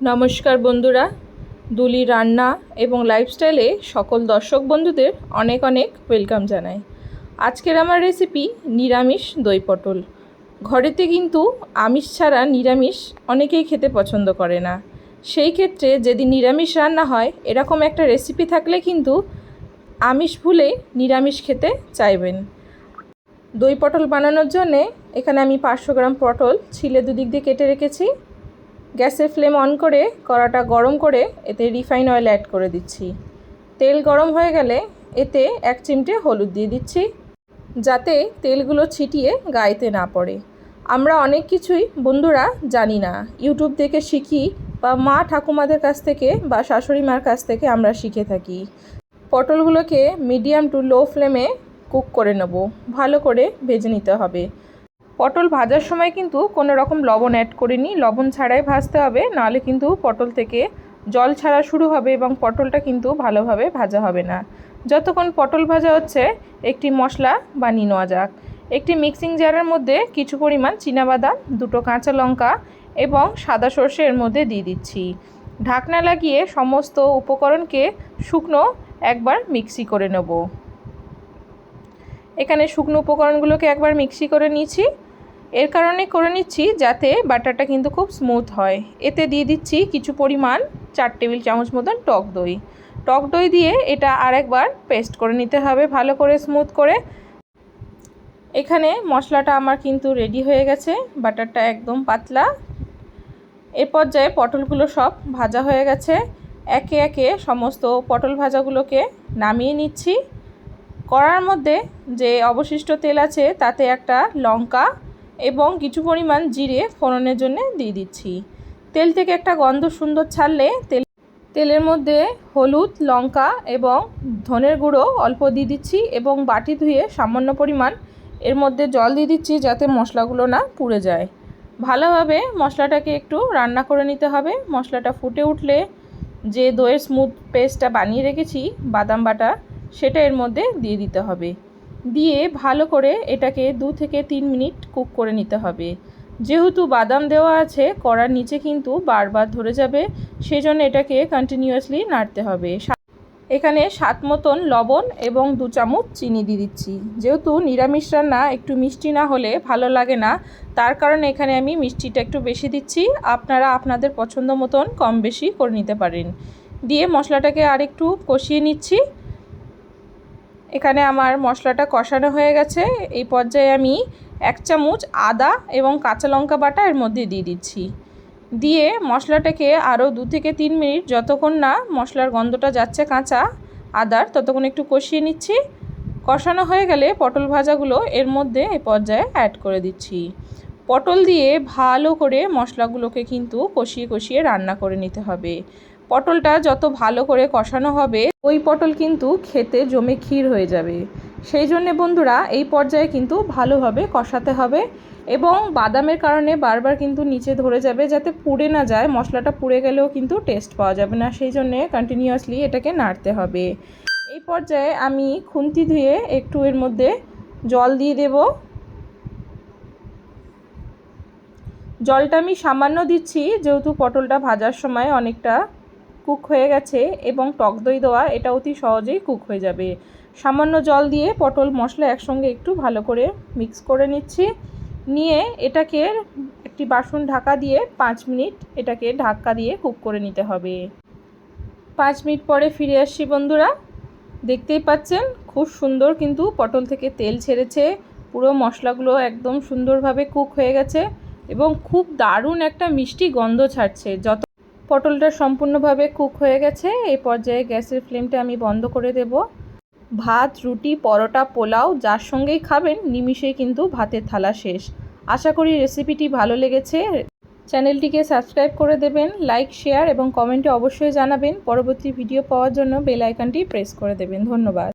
নমস্কার বন্ধুরা, দুলি রান্না এবং লাইফস্টাইলে সকল দর্শক বন্ধুদের অনেক অনেক ওয়েলকাম জানাই। আজকের আমার রেসিপি নিরামিষ দই পটল। ঘরেতে কিন্তু আমিষ ছাড়া নিরামিষ অনেকেই খেতে পছন্দ করে না। সেই ক্ষেত্রে যদি নিরামিষ রান্না হয়, এরকম একটা রেসিপি থাকলে কিন্তু আমিষ ভুলে নিরামিষ খেতে চাইবেন। দই পটল বানানোর জন্যে এখানে আমি 500 গ্রাম পটল ছিলে দুদিক দিয়ে কেটে রেখেছি। গ্যাসের ফ্লেম অন করে কড়াটা গরম করে এতে রিফাইন অয়েল অ্যাড করে দিচ্ছি। তেল গরম হয়ে গেলে এতে 1 চিমটে হলুদ দিয়ে দিচ্ছি, যাতে তেলগুলো ছিটিয়ে গায়েতে না পড়ে। আমরা অনেক কিছুই বন্ধুরা জানি না, ইউটিউব থেকে শিখি বা মা ঠাকুমাদের কাছ থেকে বা শাশুড়ি মার কাছ থেকে আমরা শিখে থাকি। পটলগুলোকে মিডিয়াম টু লো ফ্লেমে কুক করে নেব, ভালো করে ভেজে নিতে হবে। পটল ভাজার সময় কিন্তু কোনো রকম লবণ অ্যাড করিনি, লবণ ছাড়াই ভাজতে হবে, নাহলে কিন্তু পটল থেকে জল ছাড়া শুরু হবে এবং পটলটা কিন্তু ভালোভাবে ভাজা হবে না। যতক্ষণ পটল ভাজা হচ্ছে একটি মশলা বানিয়ে নেওয়া যাক। একটি মিক্সিং জারের মধ্যে কিছু পরিমাণ চীনাবাদাম, 2টো কাঁচা লঙ্কা এবং সাদা সর্ষে এর মধ্যে দিয়ে দিচ্ছি। ঢাকনা লাগিয়ে সমস্ত উপকরণকে শুকনো একবার মিক্সি করে নেব। এখানে শুকনো উপকরণগুলোকে একবার মিক্সি করে নিয়েছি। এর কারণে করে নিচ্ছি যাতে বাটারটা কিন্তু খুব স্মুথ হয়। এতে দিয়ে দিচ্ছি কিছু পরিমাণ 4 টেবিল চামচ মতন টক দই দিয়ে এটা আরেকবার পেস্ট করে নিতে হবে ভালো করে স্মুথ করে। এখানে মশলাটা আমার কিন্তু রেডি হয়ে গেছে, বাটারটা একদম পাতলা। এর পর্যায়ে পটলগুলো সব ভাজা হয়ে গেছে। একে একে সমস্ত পটল ভাজাগুলোকে নামিয়ে নিচ্ছি। কড়ার মধ্যে যে অবশিষ্ট তেল আছে তাতে একটা লঙ্কা এবং কিছু পরিমাণ জিরে ফোড়নের জন্য দিয়ে দিচ্ছি। তেল থেকে একটা গন্ধ সুন্দর ছাড়লে তেলের মধ্যে হলুদ, লঙ্কা এবং ধনের গুঁড়ো অল্প দিয়ে দিচ্ছি এবং বাটি ধুয়ে সামান্য পরিমাণ এর মধ্যে জল দিয়ে দিচ্ছি, যাতে মশলাগুলো না পুড়ে যায়। ভালোভাবে মশলাটাকে একটু রান্না করে নিতে হবে। মশলাটা ফুটে উঠলে যে দইয়ের স্মুথ পেস্টটা বানিয়ে রেখেছি বাদাম বাটা, সেটা এর মধ্যে দিয়ে দিতে হবে। দিয়ে ভালো করে এটাকে 2 থেকে 3 মিনিট কুক করে নিতে হবে। যেহেতু বাদাম দেওয়া আছে, কড়ার নিচে কিন্তু বারবার ধরে যাবে, সেই জন্য এটাকে কন্টিনিউয়াসলি নাড়তে হবে। এখানে স্বাদ মতন লবণ এবং 2 চামচ চিনি দিয়ে দিচ্ছি। যেহেতু নিরামিষ রান্না একটু মিষ্টি না হলে ভালো লাগে না, তার কারণে এখানে আমি মিষ্টিটা একটু বেশি দিচ্ছি। আপনারা আপনাদের পছন্দ মতন কম বেশি করে নিতে পারেন। দিয়ে মশলাটাকে আরেকটু কষিয়ে নিচ্ছি। এখানে আমার মশলাটা কষানো হয়ে গেছে। এই পর্যায়ে আমি 1 চামচ আদা এবং কাঁচা লঙ্কা বাটা এর মধ্যে দিয়ে দিচ্ছি। দিয়ে মশলাটাকে আরও 2 থেকে 3 মিনিট, যতক্ষণ না মশলার গন্ধটা যাচ্ছে কাঁচা আদার, ততক্ষণ একটু কষিয়ে নিচ্ছি। কষানো হয়ে গেলে পটল ভাজাগুলো এর মধ্যে এই পর্যায়ে অ্যাড করে দিচ্ছি। পটল দিয়ে ভালো করে মশলাগুলোকে কিন্তু কষিয়ে রান্না করে নিতে হবে। পটলটা যত ভালো করে কষানো হবে ওই পটল কিন্তু খেতে জমে ক্ষীর হয়ে যাবে। সেই জন্যে বন্ধুরা এই পর্যায়ে কিন্তু ভালোভাবে কষাতে হবে এবং বাদামের কারণে বারবার কিন্তু নিচে ধরে যাবে, যাতে পুড়ে না যায়। মশলাটা পুড়ে গেলেও কিন্তু টেস্ট পাওয়া যাবে না, সেই জন্যে কন্টিনিউয়াসলি এটাকে নাড়তে হবে। এই পর্যায়ে আমি খুন্তি ধুয়ে একটু এর মধ্যে জল দিয়ে দেব। জলটা আমি সামান্য দিচ্ছি, যেহেতু পটলটা ভাজার সময় অনেকটা কুক হয়ে গেছে এবং টক দই দেওয়া, এটা অতি সহজেই কুক হয়ে যাবে। সামান্য জল দিয়ে পটল মশলা একসঙ্গে একটু ভালো করে মিক্স করে নিচ্ছি। নিয়ে এটাকে একটি বাসন ঢাকা দিয়ে 5 মিনিট এটাকে ঢাকা দিয়ে কুক করে নিতে হবে। 5 মিনিট পরে ফিরে আসছি বন্ধুরা। দেখতেই পাচ্ছেন খুব সুন্দর কিন্তু পটল থেকে তেল ছেড়েছে, পুরো মশলাগুলো একদম সুন্দরভাবে কুক হয়ে গেছে এবং খুব দারুণ একটা মিষ্টি গন্ধ ছাড়ছে। যত পটলটা সম্পূর্ণভাবে কুক হয়ে গেছে, এই পর্যায়ে গ্যাসের ফ্লেমটা আমি বন্ধ করে দেব। ভাত, রুটি, পরোটা, পোলাও যার সঙ্গেই খাবেন নিমিষেই কিন্তু ভাতের থালা শেষ। আশা করি রেসিপিটি ভালো লেগেছে। চ্যানেলটিকে সাবস্ক্রাইব করে দেবেন, লাইক, শেয়ার এবং কমেন্টে অবশ্যই জানাবেন। পরবর্তী ভিডিও পাওয়ার জন্য বেল আইকনটি প্রেস করে দেবেন। ধন্যবাদ।